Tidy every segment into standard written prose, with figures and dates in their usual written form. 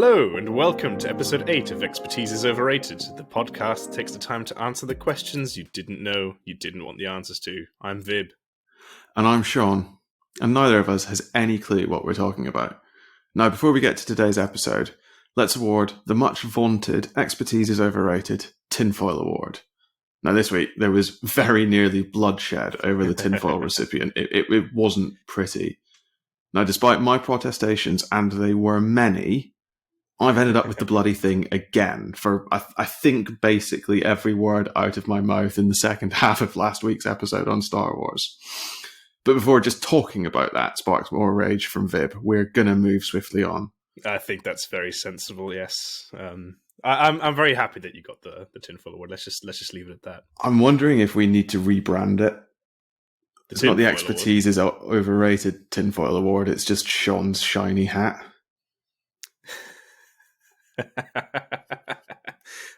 Hello, and welcome to episode 8 of Expertise is Overrated, the podcast that takes the time to answer the questions you didn't know you didn't want the answers to. I'm Vib. And I'm Sean, and neither of us has any clue what we're talking about. Now, before we get to today's episode, let's award the much vaunted Expertise is Overrated Tinfoil Award. Now, this week, there was very nearly bloodshed over the tinfoil recipient. It wasn't pretty. Now, despite my protestations, and they were many, I've ended up with the bloody thing again for, I think, basically every word out of my mouth in the second half of last week's episode on Star Wars. But before just talking about that sparks more rage from Vib, we're going to move swiftly on. I think that's very sensible, yes. I'm very happy that you got the tinfoil award. Let's just leave it at that. I'm wondering if we need to rebrand it. It's not the Expertise is Overrated Tinfoil Award, it's just Sean's shiny hat. I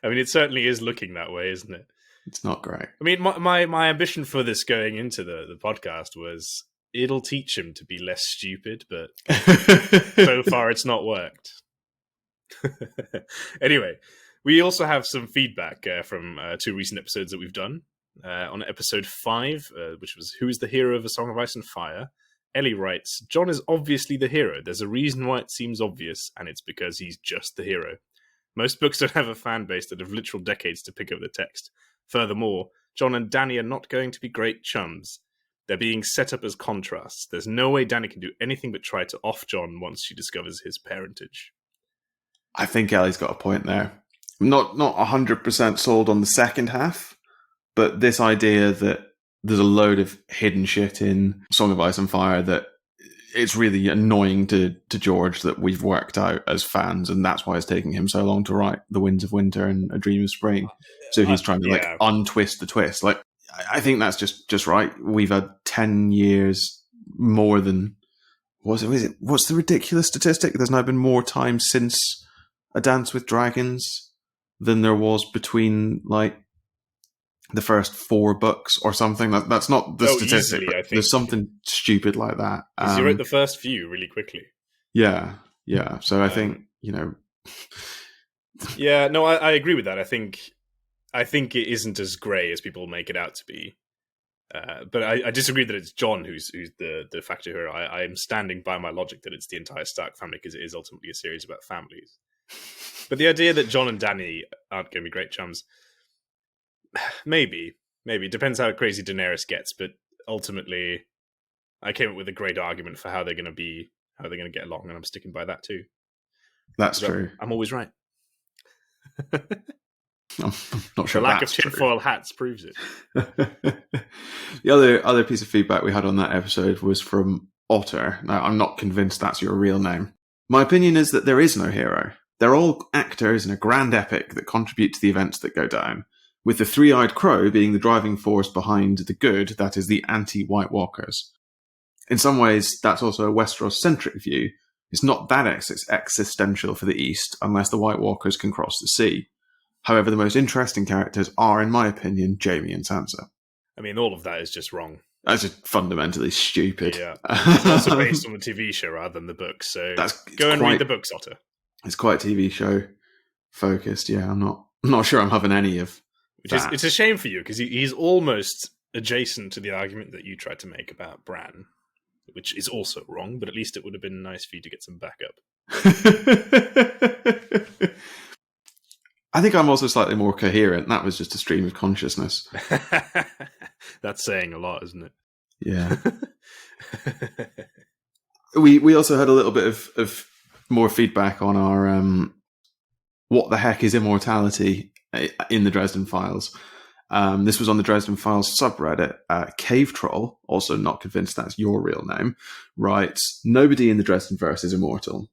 mean, it certainly is looking that way, isn't it? It's not great. I mean, my ambition for this going into the podcast was it'll teach him to be less stupid, but so far it's not worked. Anyway, we also have some feedback from 2 recent episodes that we've done. On episode 5, which was Who is the Hero of A Song of Ice and Fire, Ellie writes, John is obviously the hero. There's a reason why it seems obvious, and it's because he's just the hero. Most books don't have a fan base that have literal decades to pick up the text. Furthermore, John and Danny are not going to be great chums. They're being set up as contrasts. There's no way Danny can do anything but try to off John once she discovers his parentage. I think Ellie's got a point there. I'm not 100% sold on the second half, but this idea that there's a load of hidden shit in Song of Ice and Fire that it's really annoying to George that we've worked out as fans, and that's why it's taking him so long to write The Winds of Winter and A Dream of Spring. So he's trying to untwist the twist. Like, I think that's just right. We've had 10 years more than what's the ridiculous statistic? There's now been more time since A Dance with Dragons than there was between like the first 4 books or something. That's not the statistic. Easily, there's something stupid like that. You wrote the first few really quickly. Yeah. So I think, Yeah, no, I agree with that. I think it isn't as grey as people make it out to be. But I disagree that it's John who's the factor here. I am standing by my logic that it's the entire Stark family, because it is ultimately a series about families. But the idea that John and Danny aren't going to be great chums, maybe. Depends how crazy Daenerys gets, but ultimately I came up with a great argument for how they're going to get along, and I'm sticking by that too. That's true. I'm always right. I'm not sure. The lack of tinfoil hats proves it. The other piece of feedback we had on that episode was from Otter. Now, I'm not convinced that's your real name. My opinion is that there is no hero. They're all actors in a grand epic that contribute to the events that go down, with the three-eyed crow being the driving force behind the good, that is the anti-White Walkers. In some ways, that's also a Westeros-centric view. It's not that existential for the East, unless the White Walkers can cross the sea. However, the most interesting characters are, in my opinion, Jaime and Sansa. I mean, all of that is just wrong. That's just fundamentally stupid. Yeah. It's also based on the TV show rather than the book, so go and read the books, Otter. It's quite TV show focused, yeah. I'm not sure I'm having any of that. It's a shame for you, because he's almost adjacent to the argument that you tried to make about Bran, which is also wrong, but at least it would have been nice for you to get some backup. I think I'm also slightly more coherent. That was just a stream of consciousness. That's saying a lot, isn't it? Yeah. We also had a little bit of more feedback on our what the heck is immortality in the Dresden Files. This was on the Dresden Files subreddit. Cave Troll, also not convinced that's your real name, writes, nobody in the Dresdenverse is immortal.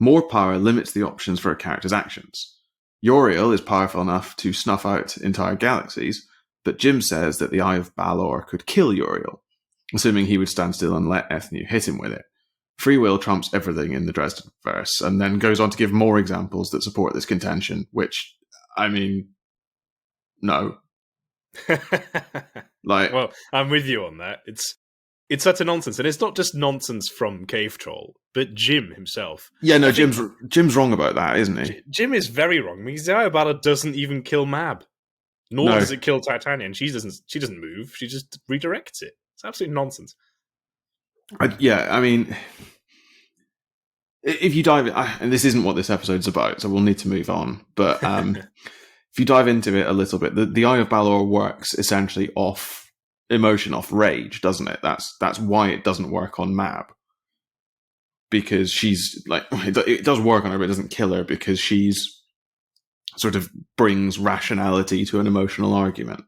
More power limits the options for a character's actions. Uriel is powerful enough to snuff out entire galaxies, but Jim says that the Eye of Balor could kill Uriel, assuming he would stand still and let Ethnu hit him with it. Free will trumps everything in the Dresdenverse, and then goes on to give more examples that support this contention, which, I mean, no. Well, I'm with you on that. It's utter nonsense, and it's not just nonsense from Cave Troll, but Jim himself. Yeah, no, Jim's wrong about that, isn't he? Jim is very wrong. Because the Eye of Balor doesn't even kill Mab, nor does it kill Titania. And she doesn't move. She just redirects it. It's absolute nonsense. I mean, if you dive, and this isn't what this episode's about, so we'll need to move on. But if you dive into it a little bit, the Eye of Balor works essentially off emotion, off rage, doesn't it? That's why it doesn't work on Mab, because she's like, it does work on her, but it doesn't kill her because she's sort of brings rationality to an emotional argument.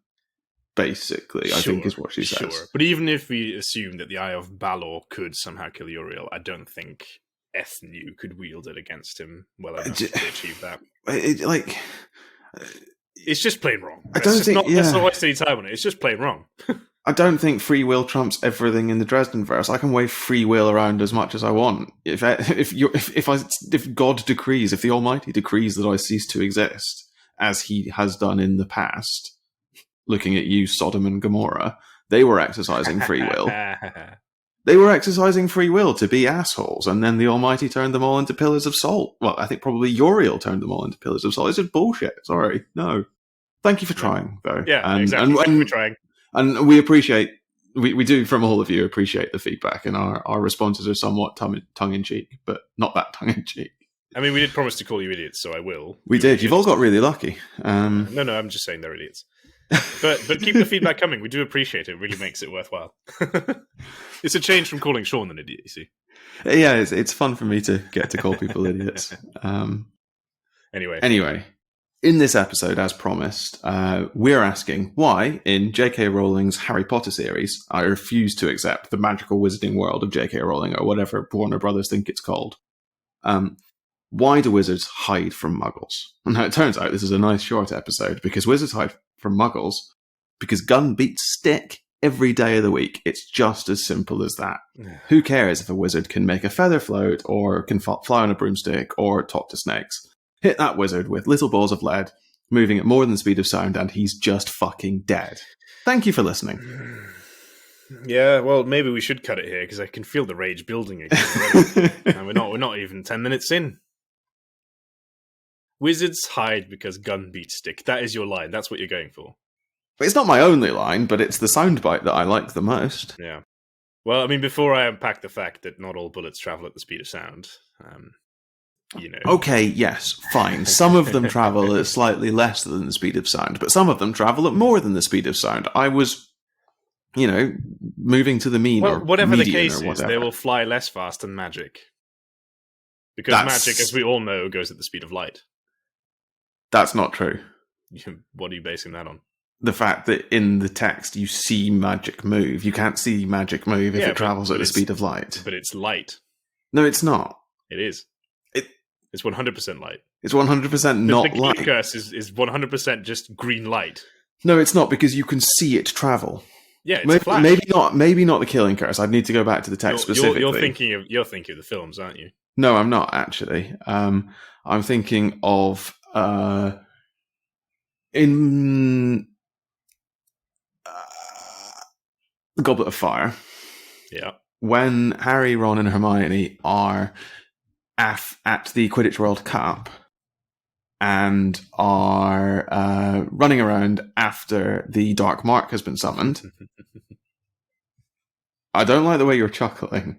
Basically, I think is what she says. Sure, but even if we assume that the Eye of Balor could somehow kill Uriel, I don't think Ethnu could wield it against him well enough to achieve that. It's just plain wrong. Let's not waste any time on it. It's just plain wrong. I don't think free will trumps everything in the Dresden verse. I can wave free will around as much as I want. If God decrees, if the Almighty decrees that I cease to exist, as He has done in the past, looking at you, Sodom and Gomorrah, they were exercising free will. They were exercising free will to be assholes, and then the Almighty turned them all into pillars of salt. Well, I think probably Uriel turned them all into pillars of salt. It's just bullshit. Sorry. No. Thank you for trying, though. Yeah, exactly. Thank you for trying. And we appreciate, we do from all of you appreciate the feedback, and our responses are somewhat tongue-in-cheek, but not that tongue-in-cheek. I mean, we did promise to call you idiots, so I will. We did. You've all got really lucky. No, I'm just saying they're idiots. But keep the feedback coming. We do appreciate it. It really makes it worthwhile. It's a change from calling Sean an idiot, you see. Yeah, it's fun for me to get to call people idiots. Anyway, in this episode, as promised, we're asking why, in J.K. Rowling's Harry Potter series, I refuse to accept the magical wizarding world of J.K. Rowling, or whatever Warner Brothers think it's called. Why do wizards hide from muggles? Now, it turns out this is a nice short episode, because wizards hide from muggles because gun beats stick every day of the week. It's just as simple as that. Who cares if a wizard can make a feather float, or can fly on a broomstick, or talk to snakes? Hit that wizard with little balls of lead, moving at more than the speed of sound, and he's just fucking dead. Thank you for listening. Yeah, well, maybe we should cut it here, because I can feel the rage building again. And we're not even 10 minutes in. Wizards hide because gun beats stick. That is your line. That's what you're going for. It's not my only line, but it's the soundbite that I like the most. Yeah. Well, I mean, before I unpack the fact that not all bullets travel at the speed of sound, you know. Okay, yes, fine. Some of them travel at slightly less than the speed of sound, but some of them travel at more than the speed of sound. I was, moving to the mean, or whatever the median, case or is, they will fly less fast than magic. Because magic, as we all know, goes at the speed of light. That's not true. What are you basing that on? The fact that in the text you see magic move. You can't see magic move if it travels at the speed of light. But it's light. No, it's not. It is. It's 100% light. It's 100% not light. The curse is 100% just green light. No, it's not, because you can see it travel. Yeah, it's a flash. Maybe not the killing curse. I'd need to go back to the text specifically. You're thinking of the films, aren't you? No, I'm not actually. I'm thinking of in the Goblet of Fire. Yeah. When Harry, Ron, and Hermione are at the Quidditch World Cup and are running around after the Dark Mark has been summoned. I don't like the way you're chuckling.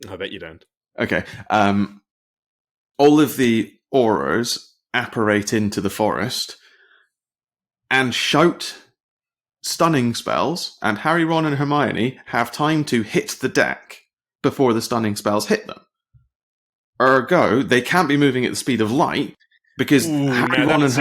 I bet you don't. Okay. All of the Aurors apparate into the forest and shout stunning spells, and Harry, Ron, and Hermione have time to hit the deck before the stunning spells hit them. Ergo, they can't be moving at the speed of light, because Harry, Ron, and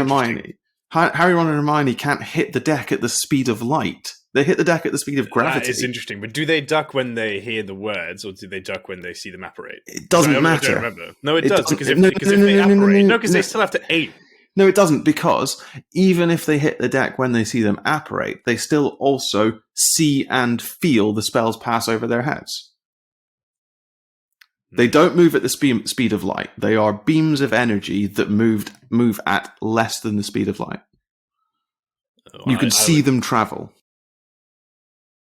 Hermione can't hit the deck at the speed of light. They hit the deck at the speed of gravity. That is interesting, but do they duck when they hear the words, or do they duck when they see them apparate? It doesn't matter. I don't remember. No, it does, because if they apparate... No, because they still have to aim. No, it doesn't, because even if they hit the deck when they see them apparate, they still also see and feel the spells pass over their heads. They don't move at the speed of light. They are beams of energy that move at less than the speed of light. You can see them travel.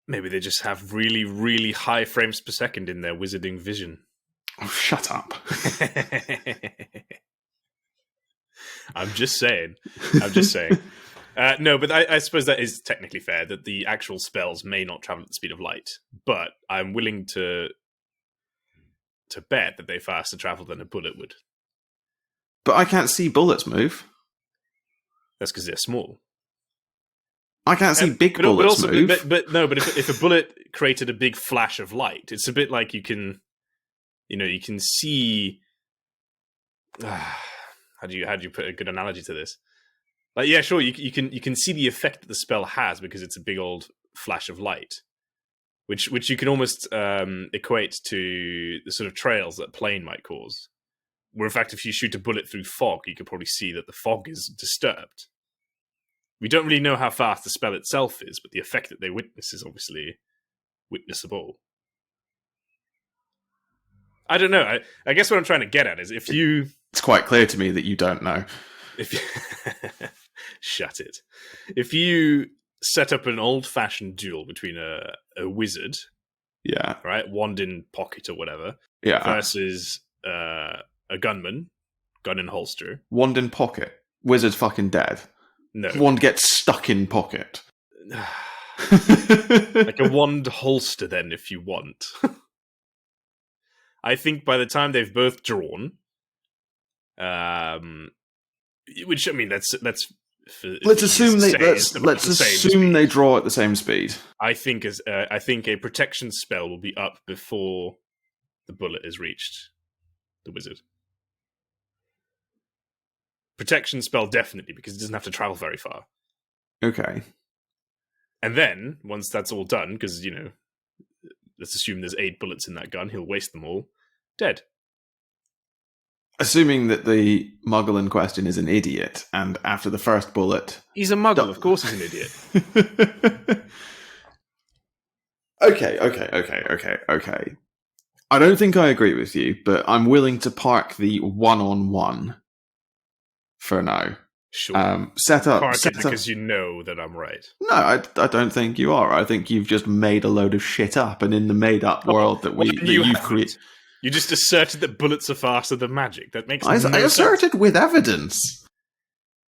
Maybe they just have really, really high frames per second in their wizarding vision. Oh, shut up. I'm just saying. No, but I suppose that is technically fair, that the actual spells may not travel at the speed of light. But I'm willing to bet that they faster travel than a bullet would. But I can't see bullets move. That's because they're small. I can't see big bullets move. But if a bullet created a big flash of light, it's a bit like you can see. How do you put a good analogy to this? Like, yeah, sure, you can see the effect that the spell has because it's a big old flash of light, which you can almost equate to the sort of trails that plane might cause. Where in fact, if you shoot a bullet through fog, you could probably see that the fog is disturbed. We don't really know how fast the spell itself is, but the effect that they witness is obviously witnessable. I don't know. I guess what I'm trying to get at is if you... It's quite clear to me that you don't know. Shut it. If you set up an old-fashioned duel between a wizard, yeah, right, wand in pocket or whatever, yeah, versus a gunman, gun in holster. Wand in pocket. Wizard's fucking dead. No. Wand gets stuck in pocket. Like a wand holster, then, if you want. I think by the time they've both drawn, which I mean, let's assume they draw at the same speed. I think a protection spell will be up before the bullet is reached the wizard. Protection spell definitely, because it doesn't have to travel very far. Okay. And then once that's all done, because let's assume there's 8 bullets in that gun, he'll waste them all. Dead. Assuming that the muggle in question is an idiot, and after the first bullet... He's a muggle, of course he's an idiot. Okay. I don't think I agree with you, but I'm willing to park the one-on-one for now. Sure. Set up because you know that I'm right. No, I don't think you are. I think you've just made a load of shit up, and in the made-up world that you've created... You just asserted that bullets are faster than magic. That makes no sense. I asserted with evidence.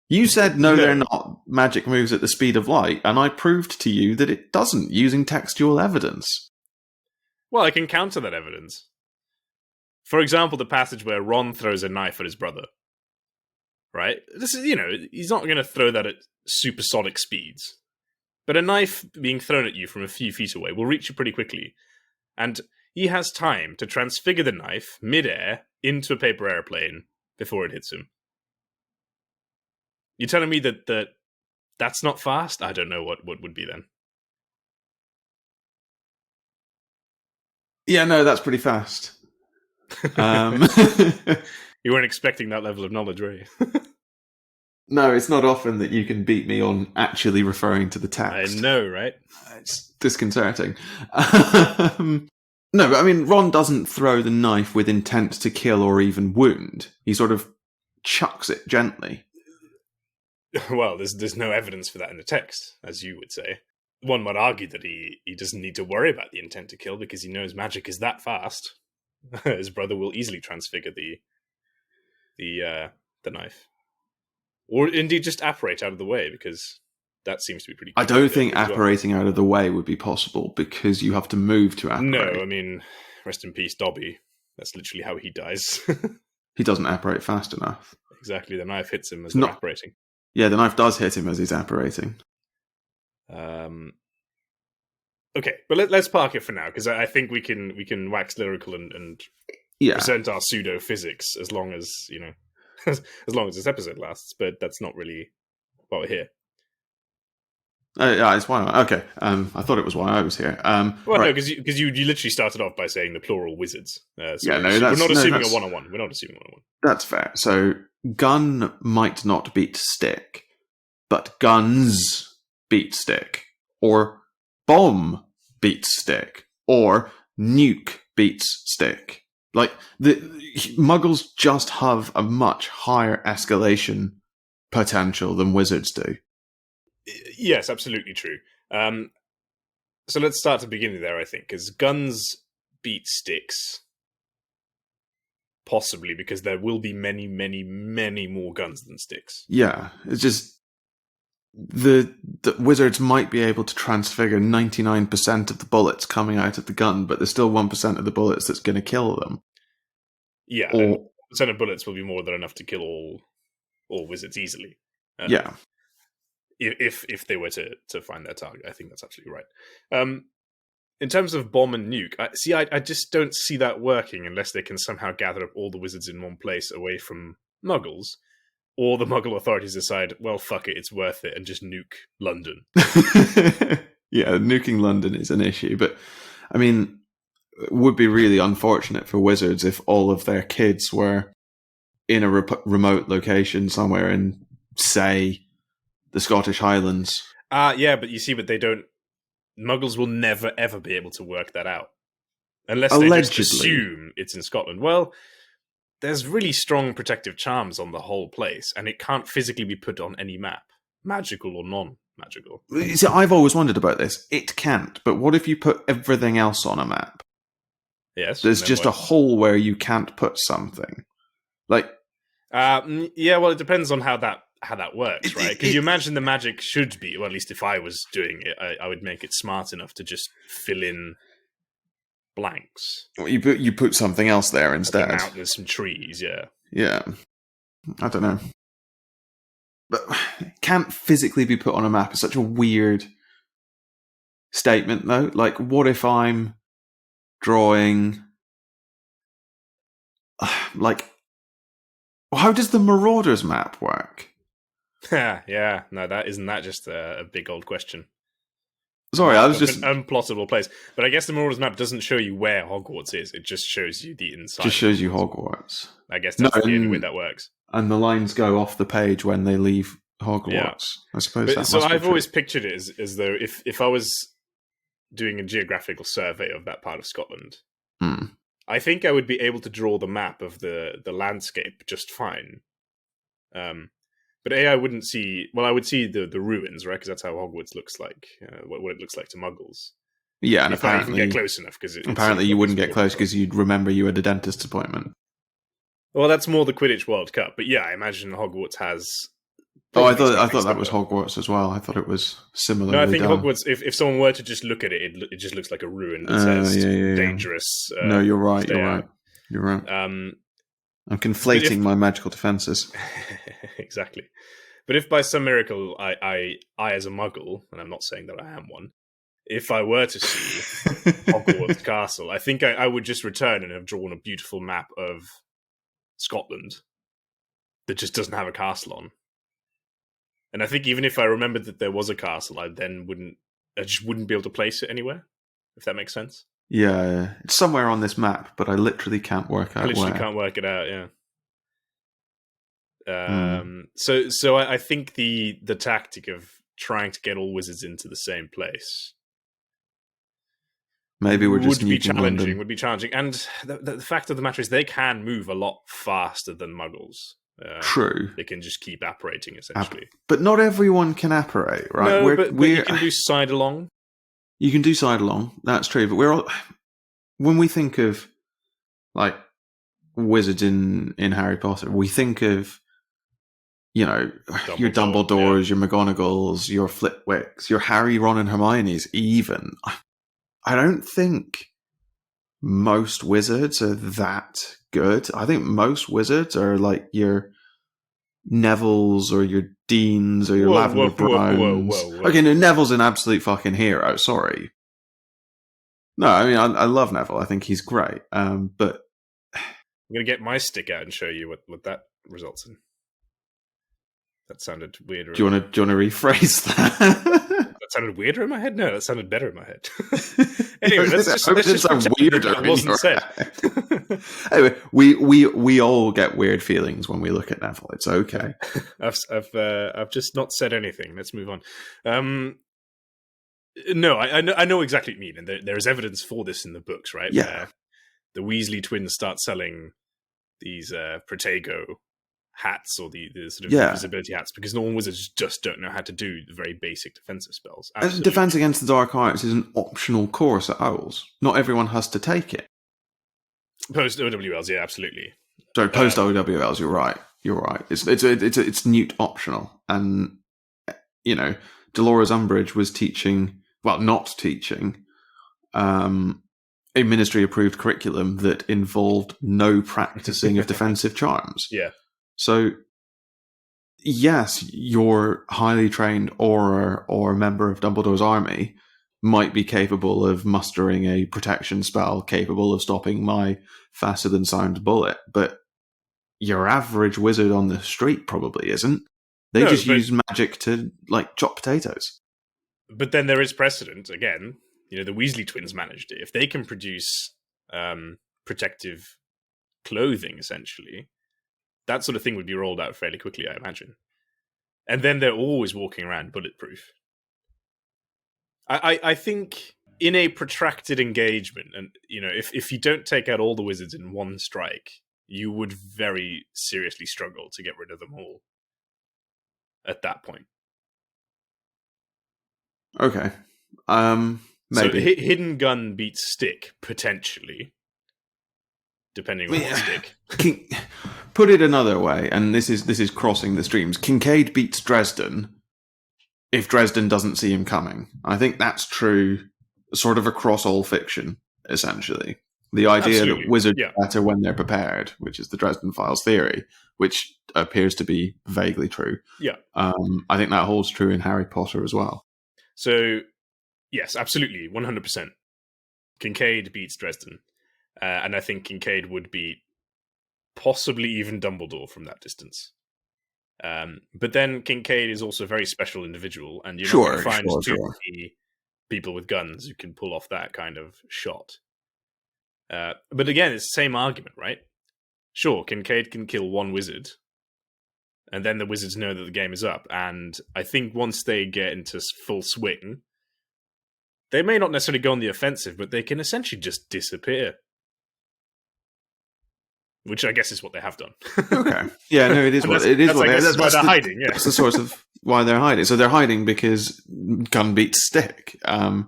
You said, no, they're not. Magic moves at the speed of light, and I proved to you that it doesn't, using textual evidence. Well, I can counter that evidence. For example, the passage where Ron throws a knife at his brother. Right? This is, he's not going to throw that at supersonic speeds. But a knife being thrown at you from a few feet away will reach you pretty quickly. And he has time to transfigure the knife mid-air into a paper airplane before it hits him. You're telling me that that's not fast? I don't know what would be then. Yeah, no, that's pretty fast. You weren't expecting that level of knowledge, were you? No, it's not often that you can beat me on actually referring to the text. I know, right? It's disconcerting. No, but I mean, Ron doesn't throw the knife with intent to kill or even wound. He sort of chucks it gently. Well, there's no evidence for that in the text, as you would say. One might argue that he doesn't need to worry about the intent to kill because he knows magic is that fast. His brother will easily transfigure the knife. Or indeed just apparate out of the way, because that seems to be pretty... I don't think apparating out of the way would be possible, because you have to move to apparate. No, I mean, rest in peace, Dobby. That's literally how he dies. He doesn't apparate fast enough. Exactly, the knife hits him as they're apparating. Yeah, the knife does hit him as he's apparating. Okay, but let's park it for now, because I think we can wax lyrical and present our pseudo physics as long as as long as this episode lasts. But that's not really why we're here. Yeah, it's why. Okay, I thought it was why I was here. No, because you literally started off by saying the plural wizards. We're not assuming a one-on-one. We're not assuming one-on-one. That's fair. So gun might not beat stick, but guns beat stick, or bomb beats stick, or nuke beats stick. Like, the muggles just have a much higher escalation potential than wizards do. Yes, absolutely true. So let's start at the beginning there, I think, because guns beat sticks. Possibly, because there will be many, many, many more guns than sticks. Yeah, it's just the wizards might be able to transfigure 99% of the bullets coming out of the gun, but there's still 1% of the bullets that's going to kill them. Yeah, and 1% of bullets will be more than enough to kill all wizards easily. Yeah. If they were to find their target, I think that's absolutely right. In terms of bomb and nuke, I just don't see that working unless they can somehow gather up all the wizards in one place away from muggles, or the muggle authorities decide, well, fuck it, it's worth it, and just nuke London. Yeah, nuking London is an issue, but I mean, it would be really unfortunate for wizards if all of their kids were in a remote location somewhere in, say, the Scottish Highlands. Yeah, but they don't. Muggles will never ever be able to work that out unless they just assume it's in Scotland. Well, there's really strong protective charms on the whole place, and it can't physically be put on any map, magical or non-magical. See, I've always wondered about this. It can't, but what if you put everything else on a map? Yes, there's just a hole where you can't put something. Like, yeah, well, it depends on how that works, right? Because you imagine the magic should be, well, at least if I was doing it, I would make it smart enough to just fill in blanks. You put something else there instead. Like mountains, some trees, yeah. Yeah. I don't know. But it can't physically be put on a map. It's such a weird statement, though. Like, what if I'm drawing... Like, how does the Marauders map work? Yeah, no, isn't that just a big old question? Sorry, I was just... An unplottable place. But I guess the Marauders map doesn't show you where Hogwarts is. It just shows you the inside. Just shows you Hogwarts. I guess that's the only way that works. And the lines go off the page when they leave Hogwarts. Yeah. I suppose that so I've always pictured it as though if I was doing a geographical survey of that part of Scotland, I think I would be able to draw the map of the landscape just fine. But I wouldn't see... Well, I would see the ruins, right? Because that's how Hogwarts looks like, what it looks like to muggles. Yeah, and if apparently... I even get close enough. Apparently you wouldn't get close because you'd remember you had a dentist's appointment. Well, that's more the Quidditch World Cup. But yeah, I imagine Hogwarts has... Oh, I thought that was Hogwarts as well. I thought it was similar. No, I think Hogwarts, if someone were to just look at it, it just looks like a ruin that says dangerous. No, you're right. You're right. I'm conflating my magical defenses. Exactly. But if by some miracle I as a muggle, and I'm not saying that I am one, if I were to see Hogwarts Castle, I think I would just return and have drawn a beautiful map of Scotland that just doesn't have a castle on. And I think even if I remembered that there was a castle, I just wouldn't be able to place it anywhere, if that makes sense. Yeah, it's somewhere on this map, but I literally can't work out where. Can't work it out, yeah. So I think the tactic of trying to get all wizards into the same place maybe we're just would be challenging. And the fact of the matter is they can move a lot faster than muggles. True. They can just keep apparating, essentially. But not everyone can apparate, right? No, but you can do side along. You can do side along. That's true. But when we think of like wizards in Harry Potter, we think of your Dumbledores, your McGonagalls, your Flitwicks, your Harry, Ron, and Hermione's. Even I don't think most wizards are that good. I think most wizards are like your Nevilles or your Deans or your Lavender Browns. Okay, no, Neville's an absolute fucking hero. Sorry. No, I mean, I love Neville. I think he's great. But I'm going to get my stick out and show you what that results in. That sounded weirder. Do you want to rephrase that? That sounded weirder in my head? No, that sounded better in my head. Anyway, let's just sound weirder. That wasn't said. Anyway, we all get weird feelings when we look at Neville. It's okay. I've just not said anything. Let's move on. No, I know exactly what you mean, and there is evidence for this in the books, right? Yeah. The Weasley twins start selling these Protego hats or the sort of Yeah. invisibility hats, because normal wizards just don't know how to do the very basic defensive spells. And Absolutely. Defense Against the Dark Arts is an optional course at Owls. Not everyone has to take it. Post OWLs, yeah, absolutely. So post OWLs, you're right. You're right. It's Newt optional, and you know, Dolores Umbridge was teaching, well, not teaching, a ministry-approved curriculum that involved no practicing of defensive charms. Yeah. So, yes, your highly trained Auror or a member of Dumbledore's army might be capable of mustering a protection spell capable of stopping my faster-than-sound bullet, but your average wizard on the street probably isn't. They just use magic to, like, chop potatoes. But then there is precedent, again. You know, the Weasley twins managed it. If they can produce protective clothing, essentially, that sort of thing would be rolled out fairly quickly, I imagine. And then they're always walking around bulletproof. I think in a protracted engagement, and you know, if you don't take out all the wizards in one strike, you would very seriously struggle to get rid of them all at that point. Okay. Maybe. So hidden gun beats stick, potentially. Depending on what stick. Put it another way, and this is crossing the streams. Kincaid beats Dresden if Dresden doesn't see him coming. I think that's true sort of across all fiction, essentially. The idea that wizards are better when they're prepared, which is the Dresden Files theory, which appears to be vaguely true. Yeah. I think that holds true in Harry Potter as well. So, yes, absolutely, 100%. Kincaid beats Dresden. And I think Kincaid would beat possibly even Dumbledore from that distance. But then Kincaid is also a very special individual, and you're not going to find too many people with guns who can pull off that kind of shot. But again, it's the same argument, right? Sure, Kincaid can kill one wizard, and then the wizards know that the game is up. And I think once they get into full swing, they may not necessarily go on the offensive, but they can essentially just disappear. Which I guess is what they have done. Okay. Yeah, no, it is what it is. That's why they're hiding. Yeah, that's the source of why they're hiding. So they're hiding because gun beats stick. I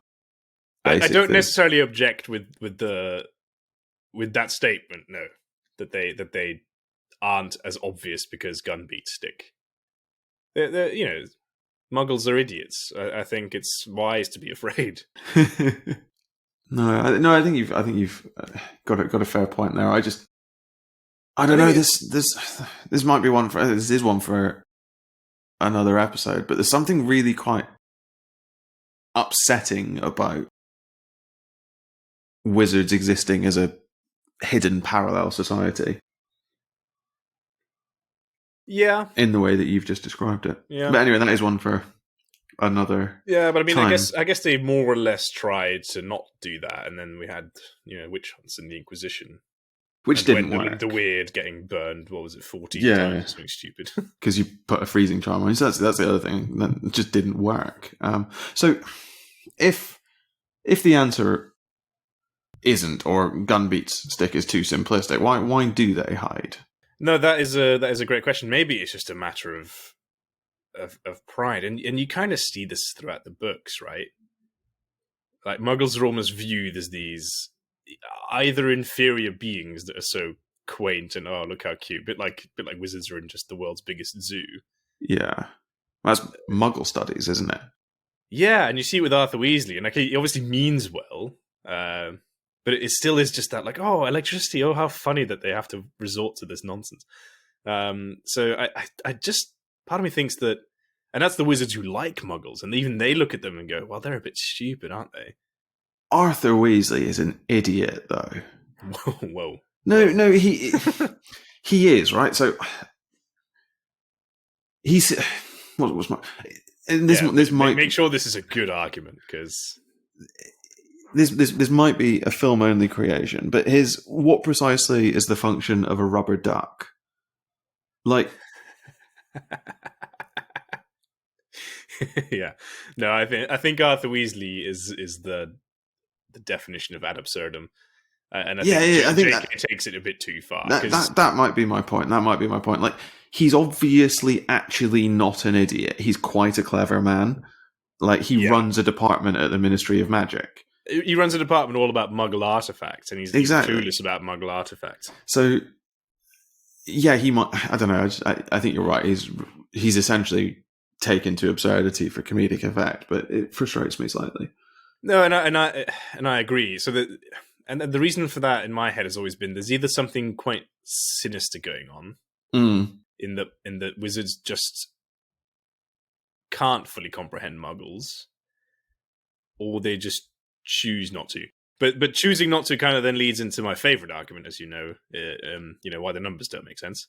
don't necessarily object with that statement. No, that they aren't as obvious because gun beats stick. They're you know, muggles are idiots. I think it's wise to be afraid. No, I think you've got a fair point there. I don't know. This might be one for this is one for another episode, but there's something really quite upsetting about wizards existing as a hidden parallel society. Yeah, in the way that you've just described it. Yeah, but anyway, that is one for another. Yeah, but I mean, time. I guess they more or less tried to not do that, and then we had witch hunts in the Inquisition. Which didn't work. The weird getting burned, what was it, 14 times? Something stupid. Because you put a freezing charm on. So that's the other thing. That just didn't work. So if the answer isn't, or gun beats stick is too simplistic, why do they hide? No, that is a great question. Maybe it's just a matter of pride. And you kind of see this throughout the books, right? Like, muggles are almost viewed as these either inferior beings that are so quaint and look how cute, bit like wizards are in just the world's biggest zoo. Yeah, that's Muggle studies, isn't it? Yeah, and you see it with Arthur Weasley, and he obviously means well, but it still is just that, like, electricity. Oh, how funny that they have to resort to this nonsense. So I just, part of me thinks that, and that's the wizards who like Muggles, and even they look at them and go, well, they're a bit stupid, aren't they? Arthur Weasley is an idiot, though. Whoa. No, he is, right? So he's what was my this might make sure this is a good argument, because this might be a film only creation, but what precisely is the function of a rubber duck? Like, yeah, no, I think Arthur Weasley is the definition of ad absurdum, and I think that it takes it a bit too far. That might be my point. Like, he's obviously actually not an idiot. He's quite a clever man. Like, he runs a department at the Ministry of Magic. He runs a department all about Muggle artifacts, and he's clueless about Muggle artifacts. So, yeah, he might. I don't know. I think you're right. He's essentially taken to absurdity for comedic effect, but it frustrates me slightly. No, and I agree. So the reason for that in my head has always been there's either something quite sinister going on in that wizards just can't fully comprehend Muggles, or they just choose not to. But choosing not to kind of then leads into my favorite argument, as you know, why the numbers don't make sense.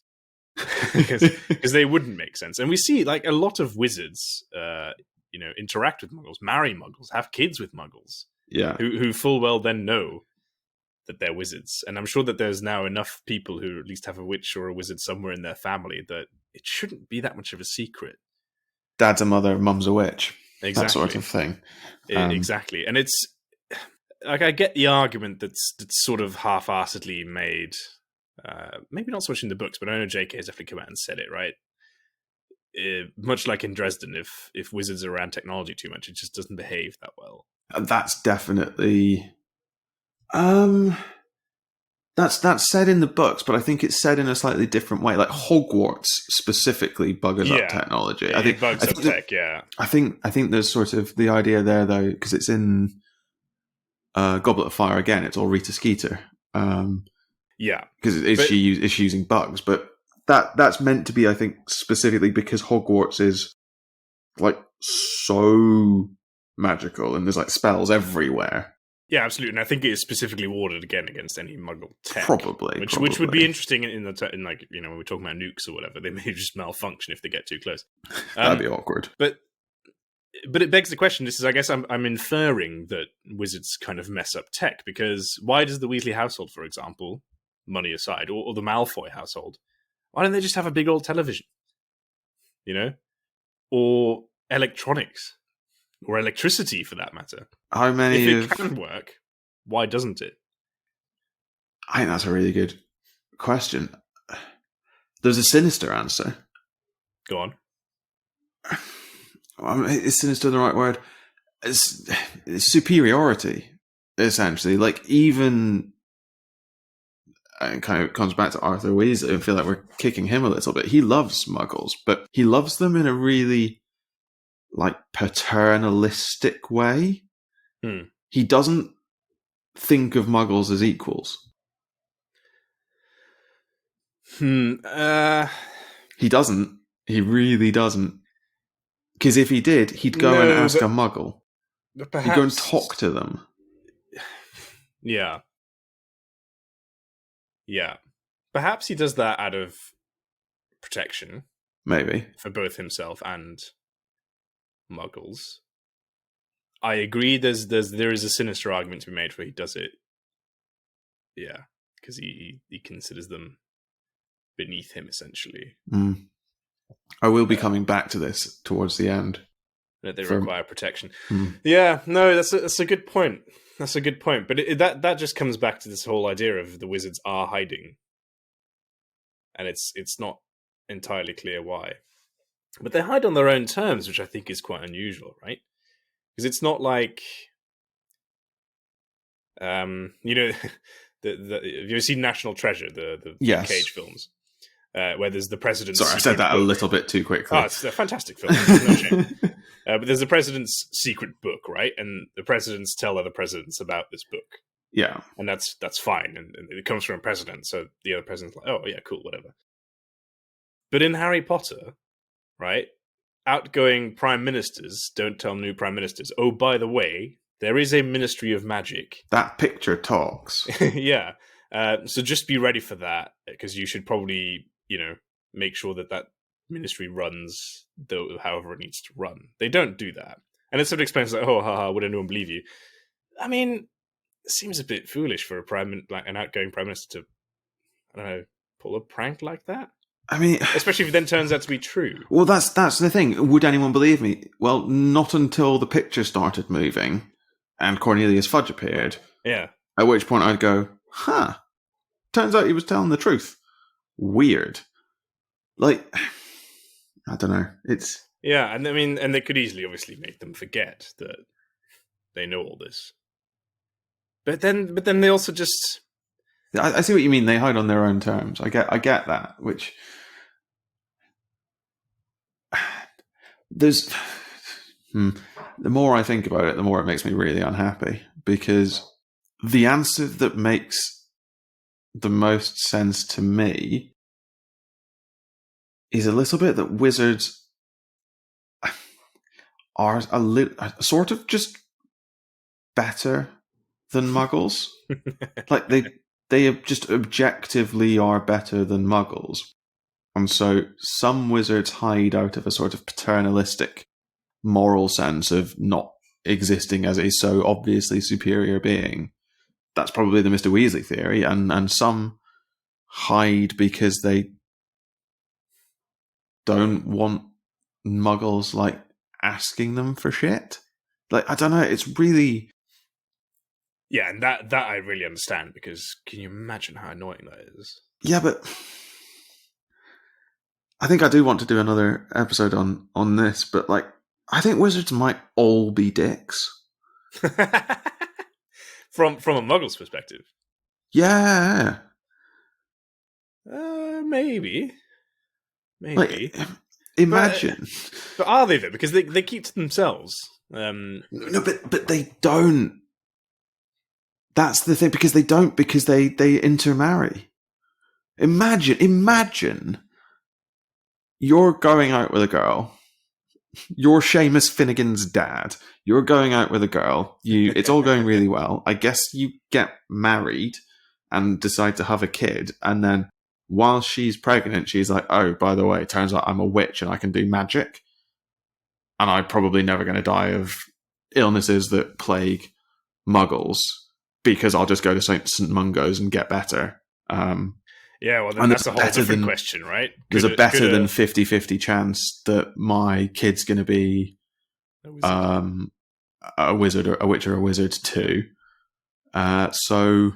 because they wouldn't make sense. And we see like a lot of wizards interact with Muggles, marry Muggles, have kids with Muggles, who full well then know that they're wizards. And I'm sure that there's now enough people who at least have a witch or a wizard somewhere in their family that it shouldn't be that much of a secret. Dad's a mother, mum's a witch. Exactly. That sort of thing. Exactly. And it's like, I get the argument that's sort of half-assedly made. Maybe not so much in the books, but I know JK has definitely come out and said it, right? Much like in Dresden, if wizards are around technology too much, it just doesn't behave that well. That's definitely... That's said in the books, but I think it's said in a slightly different way. Like, Hogwarts specifically buggers up technology. I think bugs up tech, I think there's sort of the idea there, though, because it's in Goblet of Fire again, it's all Rita Skeeter. Because it's using bugs, but that's meant to be, I think, specifically because Hogwarts is like so magical and there's like spells everywhere. Yeah, absolutely, and I think it is specifically warded again against any Muggle tech, probably, which would be interesting in like when we're talking about nukes or whatever. They may just malfunction if they get too close. That'd be awkward. But it begs the question. This is, I guess, I'm inferring that wizards kind of mess up tech, because why does the Weasley household, for example, money aside, or the Malfoy household, why don't they just have a big old television? Or electronics, or electricity for that matter. How many? If it can work, why doesn't it? I think that's a really good question. There's a sinister answer. Go on. Is sinister the right word? It's superiority, essentially. Like, even... It kind of comes back to Arthur Weasley. I feel like we're kicking him a little bit. He loves Muggles, but he loves them in a really, like, paternalistic way. He doesn't think of Muggles as equals. He doesn't. He really doesn't. Because if he did, he'd go and ask a Muggle. Perhaps, he'd go and talk to them. Yeah. Yeah. Perhaps he does that out of protection. Maybe. For both himself and Muggles. I agree there is a sinister argument to be made for he does it. Yeah. Because he considers them beneath him, essentially. I will be coming back to this towards the end. That they require protection. Yeah, no, that's a good point. That's a good point. But that just comes back to this whole idea of the wizards are hiding. And it's not entirely clear why. But they hide on their own terms, which I think is quite unusual, right? Because it's not like... have you ever seen National Treasure, the Cage films? Where there's the president's... Sorry, I said that book. A little bit too quickly. Oh, it's a fantastic film. No shame. But there's the president's secret book, right? And the presidents tell other presidents about this book. Yeah. And that's fine. And it comes from a president, so the other president's like, oh, yeah, cool, whatever. But in Harry Potter, right, outgoing prime ministers don't tell new prime ministers, oh, by the way, there is a Ministry of Magic. That picture talks. Yeah. So just be ready for that, because you should probably, make sure that ministry runs however it needs to run. They don't do that. And it sort of explains like, oh, haha, would anyone believe you? I mean, it seems a bit foolish for an outgoing prime minister to, I don't know, pull a prank like that. I mean, especially if it then turns out to be true. Well, that's the thing. Would anyone believe me? Well, not until the picture started moving and Cornelius Fudge appeared. Yeah. At which point I'd go, turns out he was telling the truth. Weird. Like, I don't know. It's Yeah, and I mean, and they could easily, obviously, make them forget that they know all this. But then they also just. I see what you mean. They hide on their own terms. I get that. Which there's the more I think about it, the more it makes me really unhappy, because the answer that makes the most sense to me is a little bit that wizards are sort of just better than muggles. Like they just objectively are better than muggles. And so some wizards hide out of a sort of paternalistic moral sense of not existing as a so obviously superior being. That's probably the Mr. Weasley theory. And some hide because they don't want muggles, like, asking them for shit. Like, I don't know, it's really... Yeah, and that I really understand, because can you imagine how annoying that is? Yeah, but... I think I do want to do another episode on this, but, like, I think wizards might all be dicks. From a muggle's perspective? Yeah. Maybe. Like, imagine. But are they, though? Because they keep to themselves. No, but they don't. That's the thing, because they don't, because they intermarry. Imagine you're going out with a girl. You're Seamus Finnegan's dad. You're going out with a girl. It's all going really well. I guess you get married and decide to have a kid, and then while she's pregnant, she's like, oh, by the way, it turns out I'm a witch and I can do magic. And I'm probably never going to die of illnesses that plague muggles, because I'll just go to St. Mungo's and get better. Yeah, well, then that's a whole different question, right? There's a better than 50-50 chance that my kid's going to be a wizard or a witch or a wizard too. So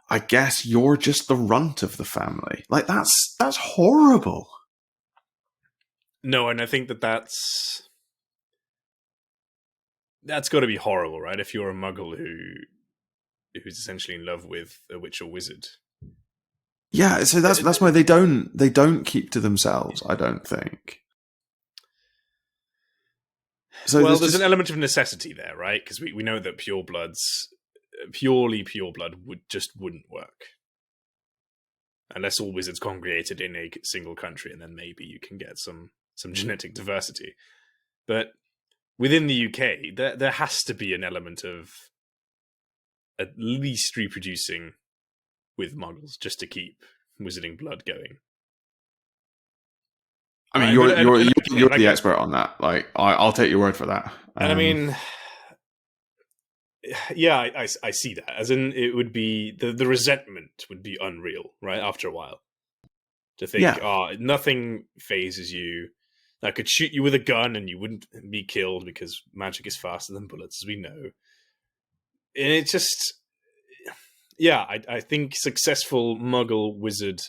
I guess you're just the runt of the family. Like, that's horrible. No, and I think that's got to be horrible, right? If you're a muggle who's essentially in love with a witch or wizard. Yeah, so that's why they don't keep to themselves, I don't think. So well, there's an element of necessity there, right? Because we know that purely pure blood wouldn't work. Unless all wizards congregated in a single country, and then maybe you can get some genetic diversity. But within the UK, there has to be an element of at least reproducing with muggles, just to keep wizarding blood going. I mean, you're the expert on that. Like, I'll take your word for that. And I mean, yeah, I see that. As in, it would be the resentment would be unreal, right? After a while, to think, nothing phases you. I could shoot you with a gun and you wouldn't be killed because magic is faster than bullets, as we know. And it just. Yeah, I think successful muggle-wizard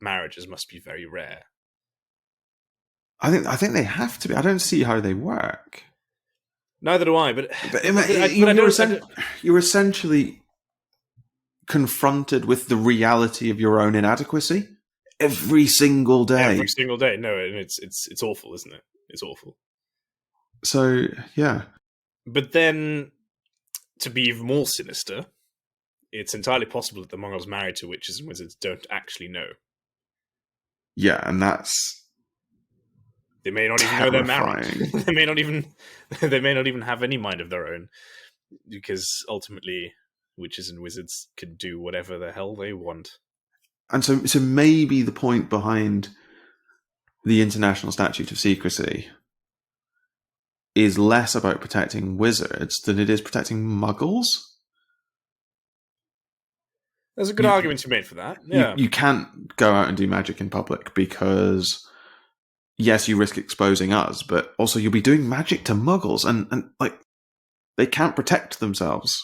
marriages must be very rare. I think they have to be. I don't see how they work. Neither do I, but you're essentially confronted with the reality of your own inadequacy every single day. Every single day. No, and it's awful, isn't it? It's awful. So, yeah. But then, to be even more sinister, it's entirely possible that the muggles married to witches and wizards don't actually know. Yeah, and that's... They may not even know they're married. They may not even have any mind of their own, because ultimately witches and wizards can do whatever the hell they want. And so maybe the point behind the International Statute of Secrecy is less about protecting wizards than it is protecting muggles. There's a good argument to be made for that. Yeah. You can't go out and do magic in public because, yes, you risk exposing us, but also you'll be doing magic to muggles, and like, they can't protect themselves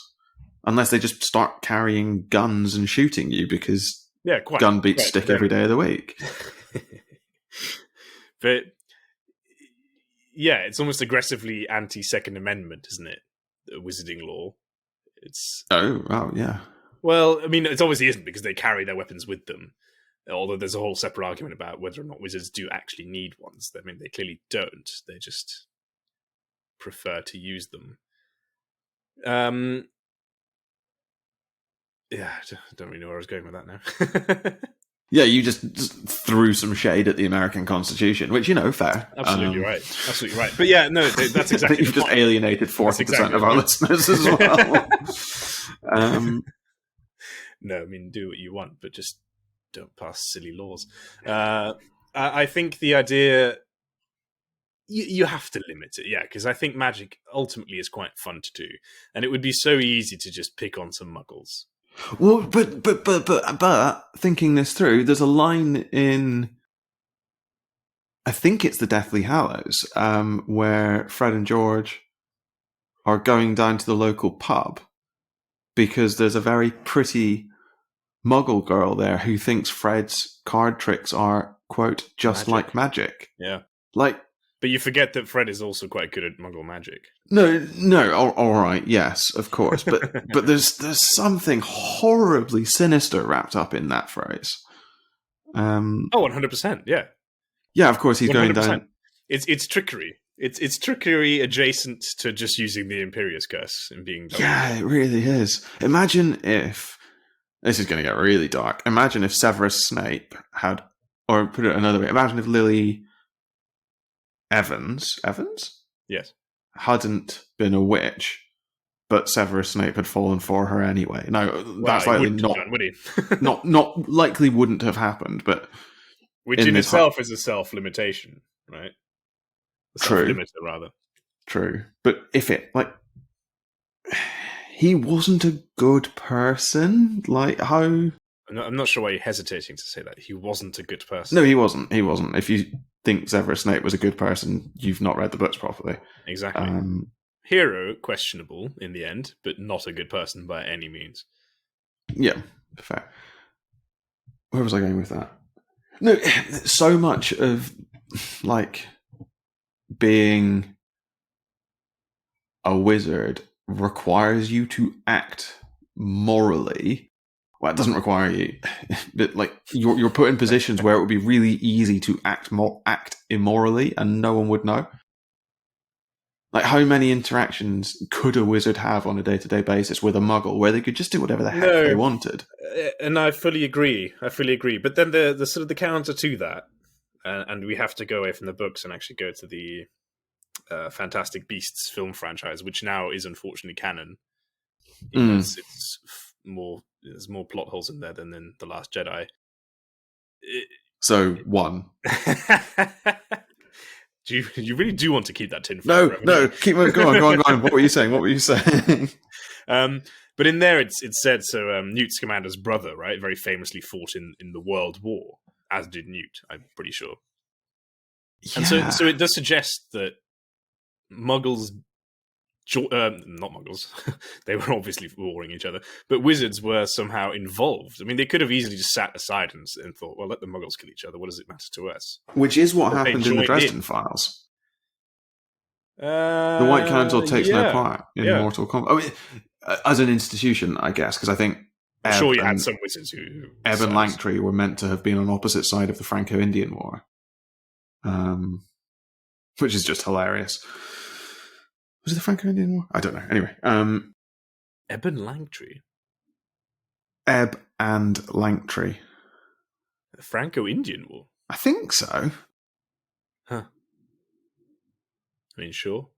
unless they just start carrying guns and shooting you, because Yeah, quite. Gun beats Right, stick every day of the week. But yeah, it's almost aggressively anti-Second Amendment, isn't it? The wizarding law. It's Yeah. well, I mean, it obviously isn't because they carry their weapons with them. Although there's a whole separate argument about whether or not wizards do actually need ones. I mean, they clearly don't. They just prefer to use them. Yeah, I don't really know where I was going with that now. Yeah, you just threw some shade at the American Constitution, which, fair. Absolutely right. Absolutely right. But yeah, no, that's exactly. I think you've just alienated 40% of our listeners as well. No, I mean, do what you want, but just don't pass silly laws. I think the idea you have to limit it, yeah, because I think magic ultimately is quite fun to do, and it would be so easy to just pick on some muggles. Well, but thinking this through, there's a line in, I think it's the Deathly Hallows, where Fred and George are going down to the local pub because there's a very pretty muggle girl there who thinks Fred's card tricks are, quote, just like magic. Yeah. But you forget that Fred is also quite good at muggle magic. No, all right, yes, of course, but there's something horribly sinister wrapped up in that phrase. 100%, yeah. Yeah, of course he's 100%. Going down. It's trickery. It's trickery adjacent to just using the Imperious Curse and being. Yeah, it really is. Imagine if this is going to get really dark. Imagine if Severus Snape had, or put it another way. Imagine if Lily Evans, yes, hadn't been a witch, but Severus Snape had fallen for her anyway. Now, that's likely not likely wouldn't have happened, but which in itself is a self-limitation, right? True. Self-limiter, rather. True, but if it he wasn't a good person. Like how? I'm not sure why you're hesitating to say that. He wasn't a good person. No, he wasn't. He wasn't. If you think Severus Snape was a good person, you've not read the books properly. Exactly. Hero, questionable in the end, but not a good person by any means. Yeah, fair. Where was I going with that? No, so much of being a wizard requires you to act morally. Well, it doesn't require you, but you're put in positions where it would be really easy to act immorally, and no one would know. Like, how many interactions could a wizard have on a day-to-day basis with a muggle where they could just do whatever the heck they wanted? And I fully agree. But then the sort of the counter to that, and we have to go away from the books and actually go to the Fantastic Beasts film franchise, which now is unfortunately canon. There's more plot holes in there than in The Last Jedi. So, one. You really do want to keep that tinfoil? No, keep on. Go on. What were you saying? But in there, it's said, so Newt Scamander's brother, right, very famously fought in the World War, as did Newt, I'm pretty sure. Yeah. And so it does suggest that Muggles, not Muggles, they were obviously warring each other, but wizards were somehow involved. I mean, they could have easily just sat aside and thought, well, let the Muggles kill each other. What does it matter to us? Which is what happened in the Dresden Files. The White Council takes no part in Mortal Kombat. I mean, as an institution, I guess, because I think I'm sure you had some wizards who Ebb and Langtry were meant to have been on opposite side of the Franco-Indian War, which is just hilarious. Was it the Franco-Indian War? I don't know. Anyway, Ebb and Langtry. Ebb and Langtry. The Franco-Indian War. I think so. Huh. I mean, sure.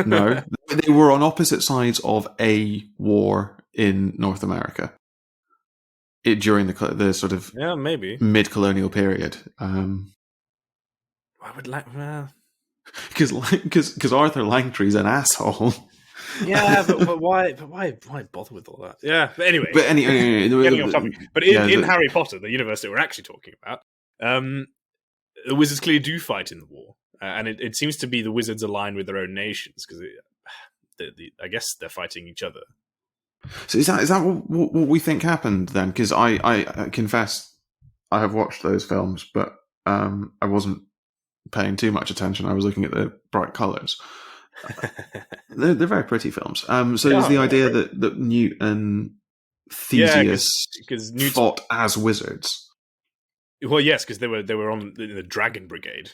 No, they were on opposite sides of a war in North America during the sort of maybe mid-colonial period. Why would because Arthur Langtry's an asshole. Yeah, but why bother with all that? Yeah, but anyway. Getting off topic. But in Harry Potter, the universe that we're actually talking about, the wizards clearly do fight in the war, and it seems to be the wizards aligned with their own nations because I guess they're fighting each other. So is that what we think happened then? Because I confess I have watched those films, but I wasn't paying too much attention. I was looking at the bright colours. They're very pretty films. So is the idea that Newt and Theseus because fought as wizards? Well, yes, because they were on the Dragon Brigade.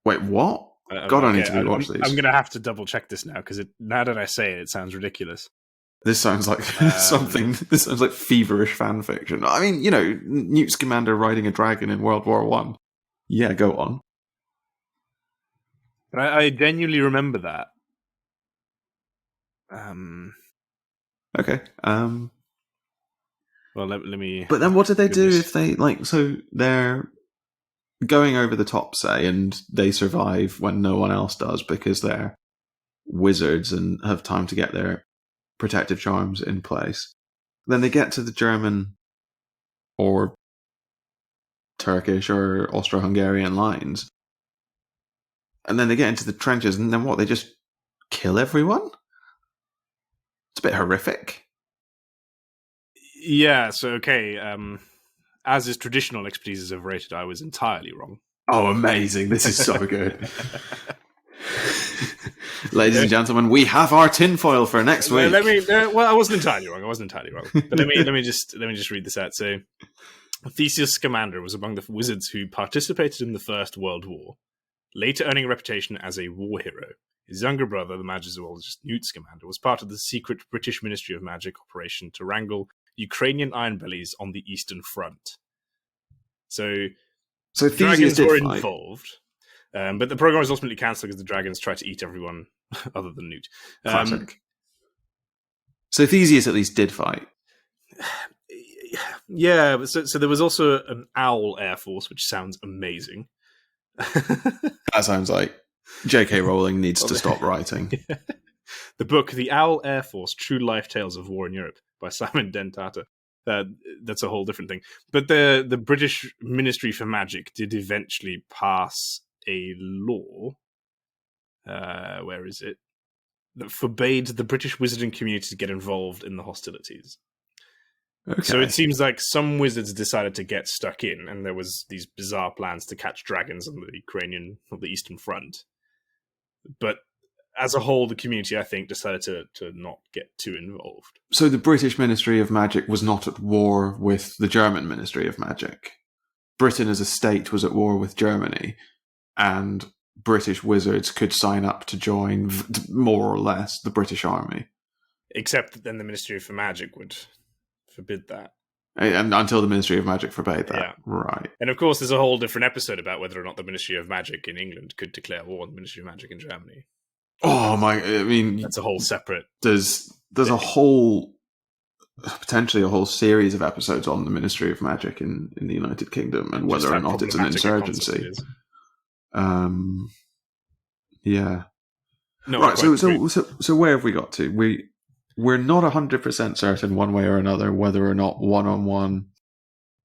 Wait, what? God, I need to rewatch these. I'm going to have to double check this now because now that I say it, it sounds ridiculous. This sounds like something. This sounds like feverish fan fiction. I mean, Newt Scamander riding a dragon in World War One. Yeah, go on. But I genuinely remember that. Okay. Well, let me. But then, what did they do if they So they're going over the top, say, and they survive when no one else does because they're wizards and have time to get their protective charms in place. Then they get to the German or Turkish or Austro-Hungarian lines, and then they get into the trenches, and then what? They just kill everyone? It's a bit horrific. Yeah, so okay, as is traditional expertise is overrated, I was entirely wrong. Oh, amazing. This is so good. Ladies and gentlemen, we have our tinfoil for next week. I wasn't entirely wrong. But let me just read this out. So, Theseus Scamander was among the wizards who participated in the First World War, later earning a reputation as a war hero. His younger brother, the magizoologist Newt Scamander, was part of the secret British Ministry of Magic operation to wrangle Ukrainian iron bellies on the Eastern Front. So dragons were involved. But the program was ultimately cancelled because the dragons tried to eat everyone other than Newt. Classic. So Theseus at least did fight. Yeah, so there was also an owl air force, which sounds amazing. That sounds like J.K. Rowling needs to stop writing. Yeah. The book, The Owl Air Force, True Life Tales of War in Europe by Simon Dentata. That's a whole different thing. But the British Ministry for Magic did eventually pass a law, where is it, that forbade the British wizarding community to get involved in the hostilities. Okay. So it seems like some wizards decided to get stuck in, and there was these bizarre plans to catch dragons on the Ukrainian or the Eastern Front. But as a whole, the community, I think, decided to not get too involved. So the British Ministry of Magic was not at war with the German Ministry of Magic. Britain as a state was at war with Germany, and British wizards could sign up to join, more or less, the British Army. Except that then the Ministry of Magic would forbid that. And until the Ministry of Magic forbade that. Yeah. Right. And of course, there's a whole different episode about whether or not the Ministry of Magic in England could declare war on the Ministry of Magic in Germany. Oh my! I mean, that's a whole separate. There's a whole, potentially a whole series of episodes on the Ministry of Magic in the United Kingdom and whether or not it's an insurgency. Yeah. No, right. So where have we got to? We're not 100% certain one way or another whether or not one-on-one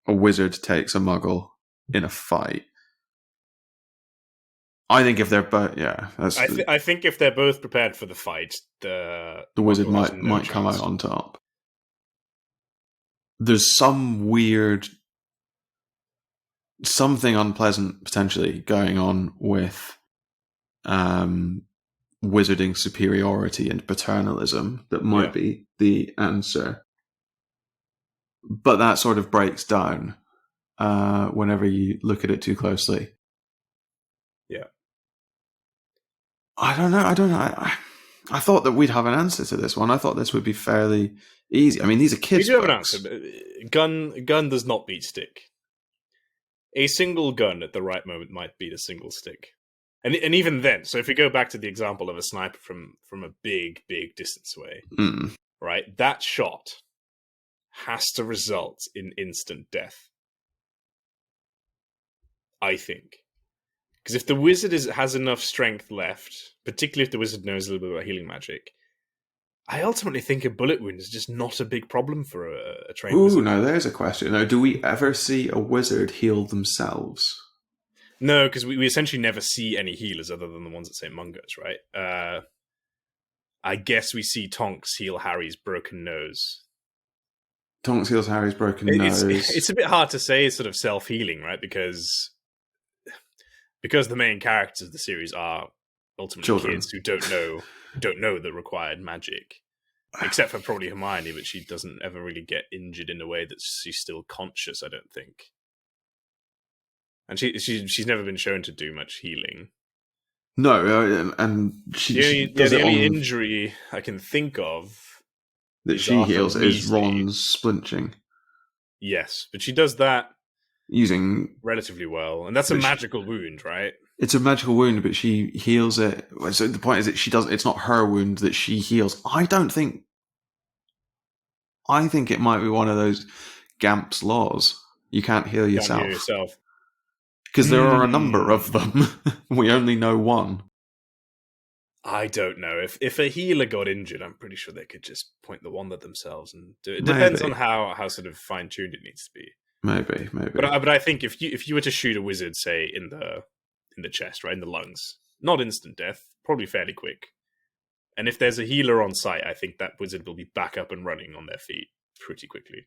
a wizard takes a muggle in a fight. I think if they're both, I think if they're both prepared for the fight, the wizard might come out on top. There's some weird, something unpleasant potentially going on with wizarding superiority and paternalism that might be the answer. But that sort of breaks down whenever you look at it too closely. Yeah. I don't know. I thought that we'd have an answer to this one. I thought this would be fairly easy. I mean, these are kids' We do books. have an answer. Gun does not beat stick. A single gun at the right moment might beat a single stick. And even then, so if we go back to the example of a sniper from a big, big distance away, right, that shot has to result in instant death. I think. Because if the wizard has enough strength left, particularly if the wizard knows a little bit about healing magic, I ultimately think a bullet wound is just not a big problem for a trained wizard. Ooh, now there's a question. Now, do we ever see a wizard heal themselves? No, because we essentially never see any healers other than the ones at St. Mungo's, right? I guess we see Tonks heal Harry's broken nose. Tonks heals Harry's broken It's nose. it's a bit hard to say it's sort of self-healing, right? Because the main characters of the series are ultimately Children. kids who don't know the required magic. Except for probably Hermione, but she doesn't ever really get injured in a way that she's still conscious, I don't think. And she's never been shown to do much healing. No, and she does the it only on injury I can think of that she Arthur heals is Weasley. Ron's splinching. Yes, but she does that Using relatively well, and that's a magical wound, right? It's a magical wound, but she heals it. So the point is that she does. It's not her wound that she heals. I think it might be one of those Gamp's laws. You can't heal yourself. Because there are a number of them. We only know one. I don't know. If a healer got injured, I'm pretty sure they could just point the wand at themselves and do it. It depends on how sort of fine-tuned it needs to be. Maybe. But I think if you were to shoot a wizard, say in the chest, right, in the lungs, not instant death, probably fairly quick. And if there's a healer on site, I think that wizard will be back up and running on their feet pretty quickly.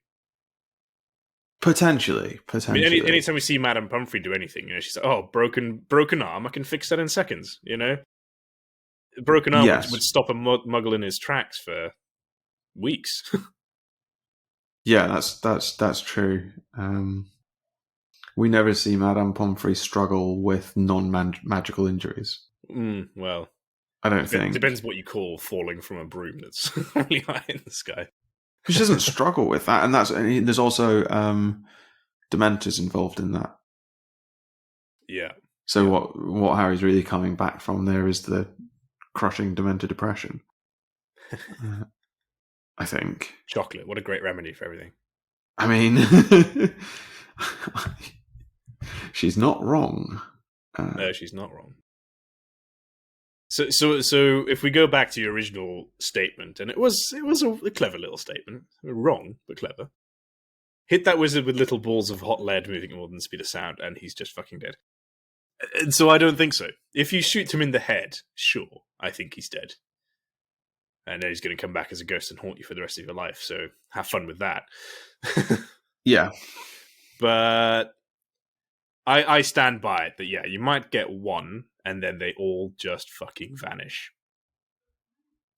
Potentially. I mean, anytime we see Madame Pumphrey do anything, she's like, "Oh, broken arm, I can fix that in seconds." Broken arm would stop a muggle in his tracks for weeks. Yeah, that's true. We never see Madame Pomfrey struggle with non-magical injuries. Well, I don't think. Depends what you call falling from a broom that's really high in the sky. She doesn't struggle with that, and there's also Dementors involved in that. Yeah. So what Harry's really coming back from there is the crushing Dementor depression. I think. Chocolate, what a great remedy for everything. I mean, she's not wrong. No, she's not wrong. So if we go back to your original statement, and it was a clever little statement, wrong but clever. Hit that wizard with little balls of hot lead moving at more than the speed of sound, and he's just fucking dead. And so I don't think so. If you shoot him in the head, sure, I think he's dead. And then he's going to come back as a ghost and haunt you for the rest of your life. So have fun with that. Yeah, but I stand by it that you might get one, and then they all just fucking vanish.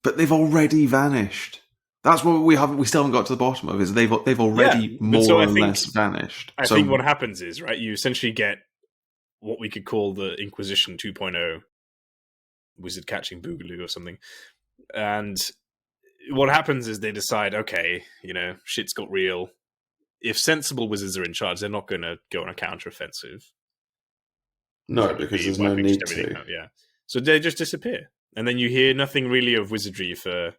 But they've already vanished. That's what we still haven't got to the bottom of. Is they've already more or less vanished. I think what happens is, right, you essentially get what we could call the Inquisition 2.0, wizard catching Boogaloo or something. And what happens is they decide, okay, shit's got real. If sensible wizards are in charge, they're not going to go on a counter-offensive. No, because there's no need to. Yeah. So they just disappear. And then you hear nothing really of wizardry for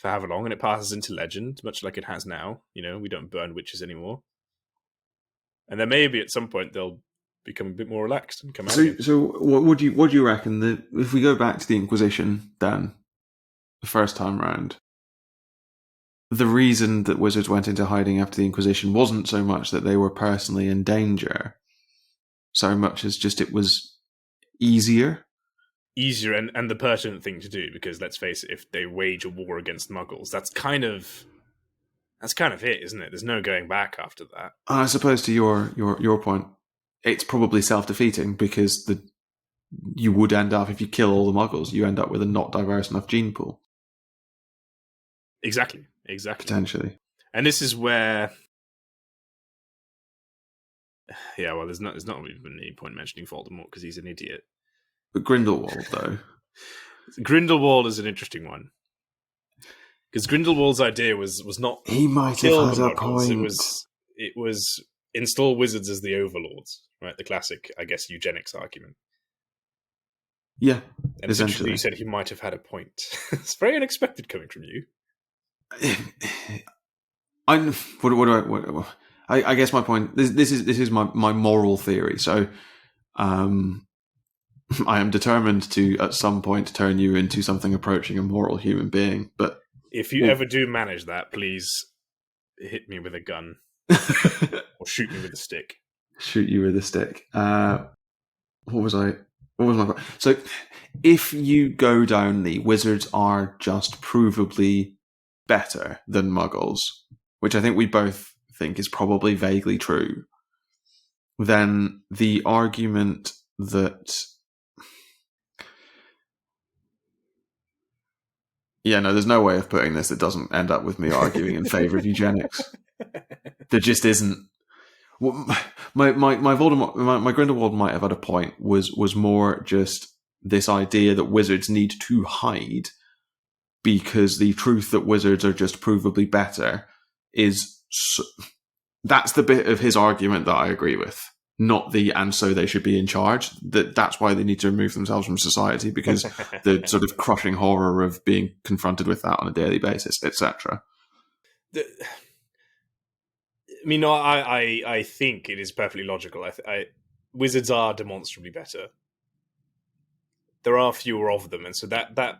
however long, and it passes into legend, much like it has now. We don't burn witches anymore. And then maybe at some point they'll become a bit more relaxed and come out again. So what would you reckon that if we go back to the Inquisition, Dan, the first time round, the reason that wizards went into hiding after the Inquisition wasn't so much that they were personally in danger, so much as just it was easier and the pertinent thing to do, because let's face it, if they wage a war against muggles, that's kind of it, isn't it? There's no going back after that. I suppose to your point, it's probably self-defeating, because you would end up, if you kill all the muggles, you end up with a not diverse enough gene pool. Exactly. Potentially. And this is where there's not even any point mentioning Voldemort because he's an idiot. But Grindelwald, though. Grindelwald is an interesting one. Because Grindelwald's idea was not he might have had a point. It was install wizards as the overlords, right? The classic, I guess, eugenics argument. Yeah, and essentially you said he might have had a point. It's very unexpected coming from you. I guess my point. This is my moral theory. So, I am determined to at some point turn you into something approaching a moral human being. But if you ever do manage that, please hit me with a gun or shoot me with a stick. Shoot you with a stick. What was my point? So, if you go down the wizards are just provably better than muggles, which I think we both think is probably vaguely true, then the argument that... Yeah, no, there's no way of putting this that doesn't end up with me arguing in favour of eugenics. There just isn't. My Voldemort, my Grindelwald might have had a point, was more just this idea that wizards need to hide because the truth that wizards are just provably better is... That's the bit of his argument that I agree with. Not the and so they should be in charge. That's why they need to remove themselves from society, because the sort of crushing horror of being confronted with that on a daily basis, etc. I think it is perfectly logical. Wizards are demonstrably better. There are fewer of them, and so that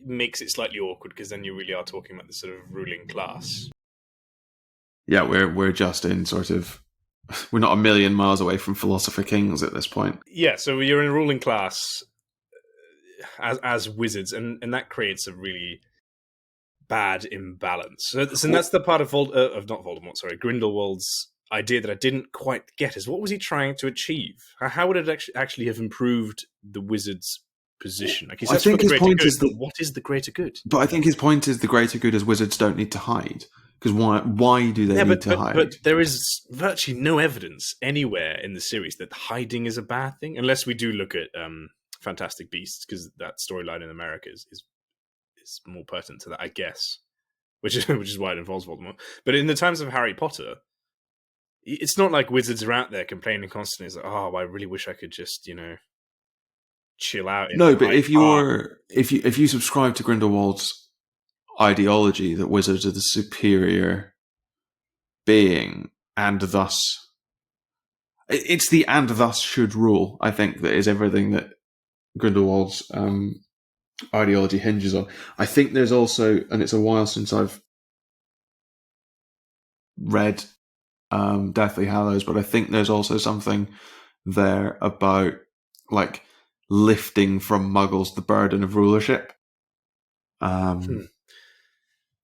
makes it slightly awkward, because then you really are talking about the sort of ruling class. Yeah, we're just in sort of... We're not a million miles away from Philosopher Kings at this point. Yeah, so you're in a ruling class as wizards, and that creates a really bad imbalance. So that's the part of Grindelwald's idea that I didn't quite get, is what was he trying to achieve? How would it actually have improved the wizards' position? Like, he says, I think his point is that, what is the greater good? But I think his point is the greater good is wizards don't need to hide. Because why do they need to hide? But there is virtually no evidence anywhere in the series that hiding is a bad thing, unless we do look at Fantastic Beasts, because that storyline in America is more pertinent to that, I guess. Which is why it involves Voldemort. But in the times of Harry Potter, it's not like wizards are out there complaining constantly. It's like, oh, I really wish I could just, chill out. No, but if you subscribe to Grindelwald's ideology that wizards are the superior being, and thus it's the and thus should rule, I think, that is everything that Grindelwald's ideology hinges on. I think there's also, and it's a while since I've read Deathly Hallows, but I think there's also something there about like lifting from muggles the burden of rulership.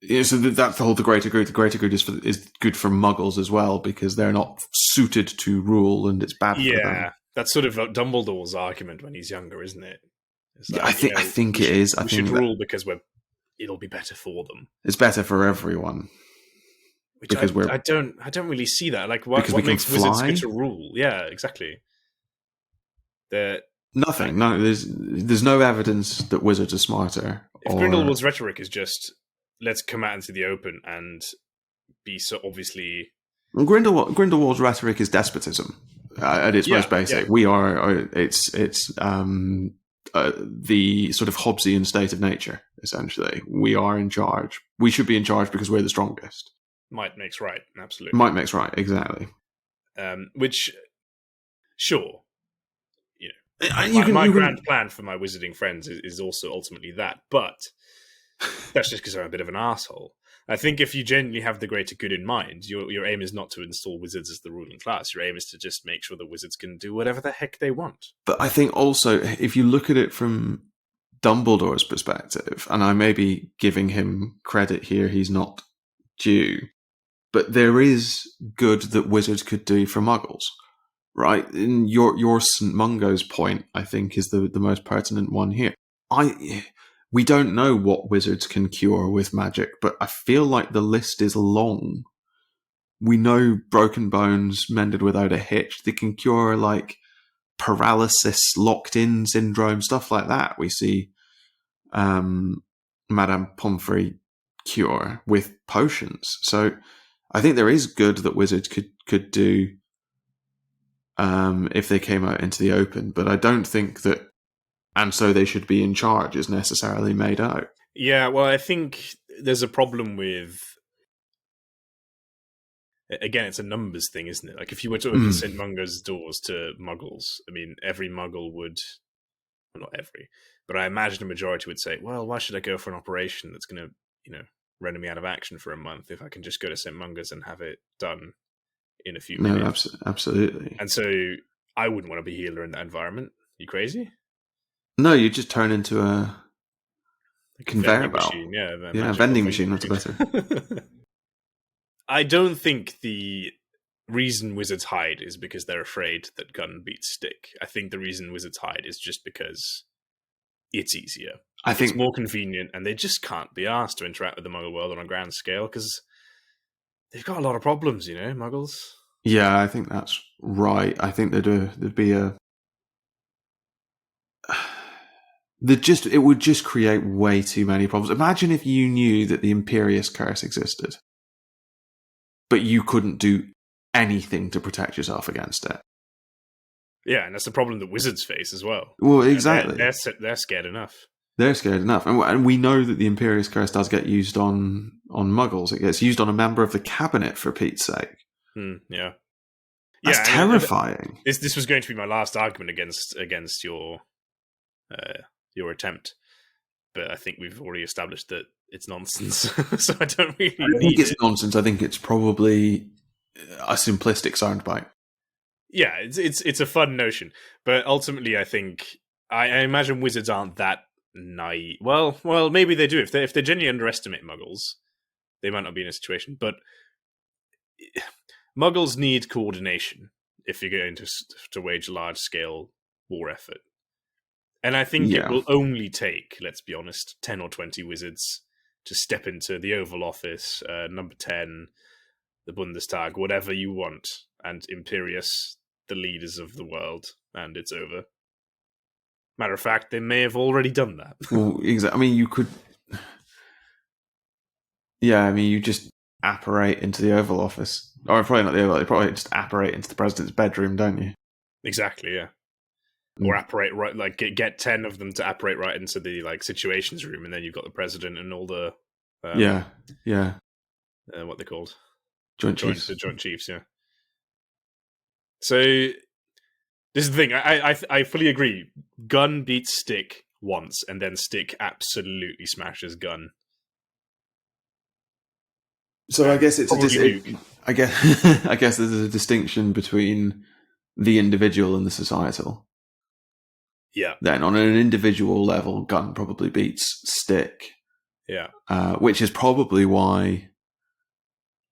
Yeah, so that's the whole the greater good. The greater good is good for muggles as well, because they're not suited to rule, and it's bad for them. Yeah, that's sort of Dumbledore's argument when he's younger, isn't it? Like, I think it is. We should rule because it'll be better for them. It's better for everyone. Because I don't really see that. Like, what makes wizards good to rule? Yeah, exactly. Nothing. No, there's no evidence that wizards are smarter. If Grindelwald's rhetoric is just, let's come out into the open and be so obviously... Grindelwald's rhetoric is despotism at its most basic. Yeah. We are... It's the sort of Hobbesian state of nature, essentially. We are in charge. We should be in charge because we're the strongest. Might makes right, absolutely. Might makes right, exactly. Which, sure. My grand plan for my wizarding friends is also ultimately that, but that's just because I'm a bit of an asshole. I think if you genuinely have the greater good in mind, your aim is not to install wizards as the ruling class. Your aim is to just make sure the wizards can do whatever the heck they want. But I think also, if you look at it from Dumbledore's perspective, and I may be giving him credit here, he's not due, but there is good that wizards could do for muggles. Right, in your St. Mungo's point, I think, is the most pertinent one here. We don't know what wizards can cure with magic, but I feel like the list is long. We know broken bones mended without a hitch. They can cure like paralysis, locked-in syndrome, stuff like that. We see Madame Pomfrey cure with potions. So I think there is good that wizards could do. If they came out into the open, but I don't think that, and so they should be in charge, is necessarily made out. Yeah, well, I think there's a problem with, again, it's a numbers thing, isn't it? Like, if you were to open St. Mungo's doors to muggles, I mean, every muggle would, well, not every, but I imagine a majority would say, well, why should I go for an operation that's going to, render me out of action for a month if I can just go to St. Mungo's and have it done in a few minutes? No, absolutely. And so I wouldn't want to be a healer in that environment. You crazy? No, you just turn into a conveyor belt. Machine, yeah, vending machine. That's better. I don't think the reason wizards hide is because they're afraid that gun beats stick. I think the reason wizards hide is just because it's easier. I think it's more convenient, and they just can't be asked to interact with the Muggle world on a grand scale because they've got a lot of problems, Muggles. Yeah, I think that's right. I think there'd be it would just create way too many problems. Imagine if you knew that the Imperious Curse existed, but you couldn't do anything to protect yourself against it. Yeah, and that's the problem that wizards face as well. Well, exactly. They're scared enough. They're scared enough. And we know that the Imperious Curse does get used on Muggles. It gets used on a member of the cabinet, for Pete's sake. Yeah. That's terrifying. This was going to be my last argument against your attempt. But I think we've already established that it's nonsense. So I don't really think it's nonsense. I think it's probably a simplistic soundbite. Yeah, it's a fun notion. But ultimately, I think... I imagine wizards aren't that naive. Well, maybe they do. If they genuinely underestimate Muggles, they might not be in a situation. But Muggles need coordination if you're going to wage a large-scale war effort. And I think it will only take, let's be honest, 10 or 20 wizards to step into the Oval Office, number 10, the Bundestag, whatever you want, and Imperious, the leaders of the world, and it's over. Matter of fact, they may have already done that. Well, exactly. I mean, you could... Yeah, I mean, you just apparate into the Oval Office. Or probably not the Oval, you probably just apparate into the president's bedroom, don't you? Exactly, yeah. Or apparate right, like get 10 of them to apparate right into the situations room, and then you've got the president and all the yeah, what they're called, Joint Chiefs. The Joint Chiefs, yeah. So this is the thing. I fully agree. Gun beats stick once, and then stick absolutely smashes gun. So I guess I guess there's a distinction between the individual and the societal. Yeah. Then on an individual level, gun probably beats stick. Yeah. Which is probably why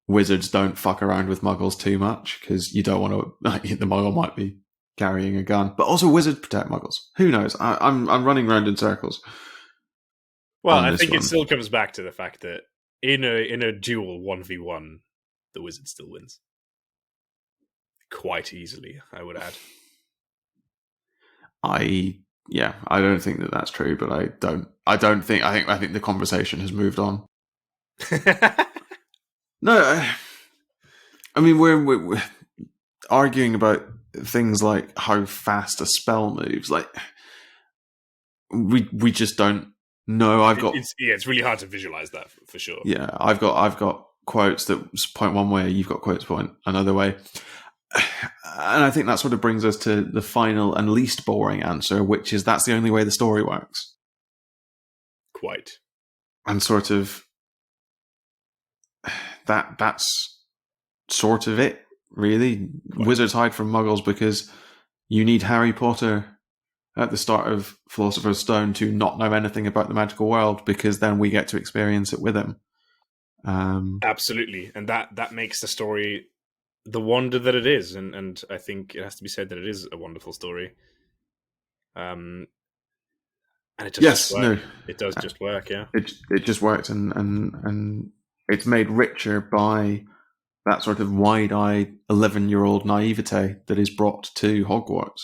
wizards don't fuck around with muggles too much, because you don't want to... the muggle might be carrying a gun. But also wizards protect muggles. Who knows? I'm running around in circles. Well, I think it still comes back to the fact that in a duel 1v1, the wizard still wins. Quite easily, I would add. I don't think that that's true, but I think the conversation has moved on. No, I mean we're arguing about things like how fast a spell moves. Like we just don't know. It's really hard to visualize that for sure. Yeah, I've got quotes that point one way. You've got quotes point another way. And I think that sort of brings us to the final and least boring answer, which is that's the only way the story works. Quite. And sort of that's sort of it, really. Quite. Wizards hide from muggles because you need Harry Potter at the start of Philosopher's Stone to not know anything about the magical world, because then we get to experience it with him. Absolutely. And that makes the story the wonder that it is, and I think it has to be said that it is a wonderful story. And it just it does just work, yeah. It just works, and it's made richer by that sort of wide-eyed 11-year-old naivete that is brought to Hogwarts.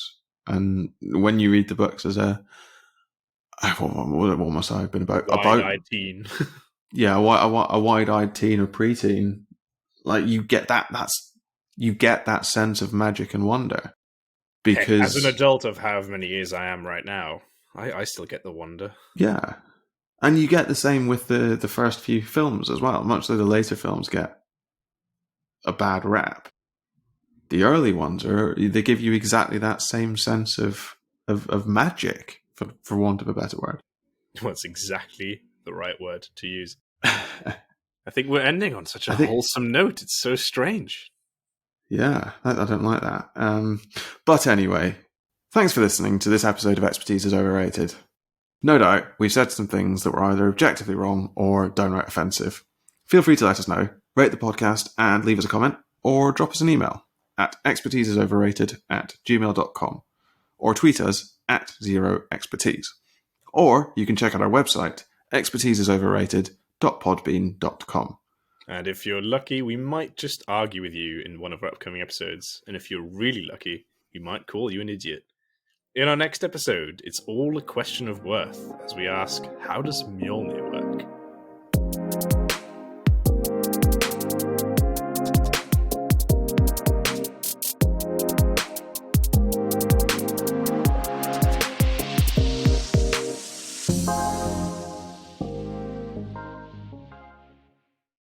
And when you read the books as what must I have been about? Wide-eyed teen. Yeah, a wide-eyed teen or preteen. Like you get that sense of magic and wonder. Because as an adult of however many years I am right now, I still get the wonder. Yeah. And you get the same with the first few films as well. Much though the later films get a bad rap, the early ones they give you exactly that same sense of magic, for want of a better word. What's exactly the right word to use? I think we're ending on such a wholesome note. It's so strange. Yeah, I don't like that. But anyway, thanks for listening to this episode of Expertise is Overrated. No doubt, we've said some things that were either objectively wrong or downright offensive. Feel free to let us know, rate the podcast and leave us a comment, or drop us an email at expertiseisoverrated@gmail.com, or tweet us at @zeroexpertise. Or you can check out our website, expertiseisoverrated.podbean.com. And if you're lucky, we might just argue with you in one of our upcoming episodes. And if you're really lucky, we might call you an idiot. In our next episode, it's all a question of worth as we ask, how does Mjolnir work?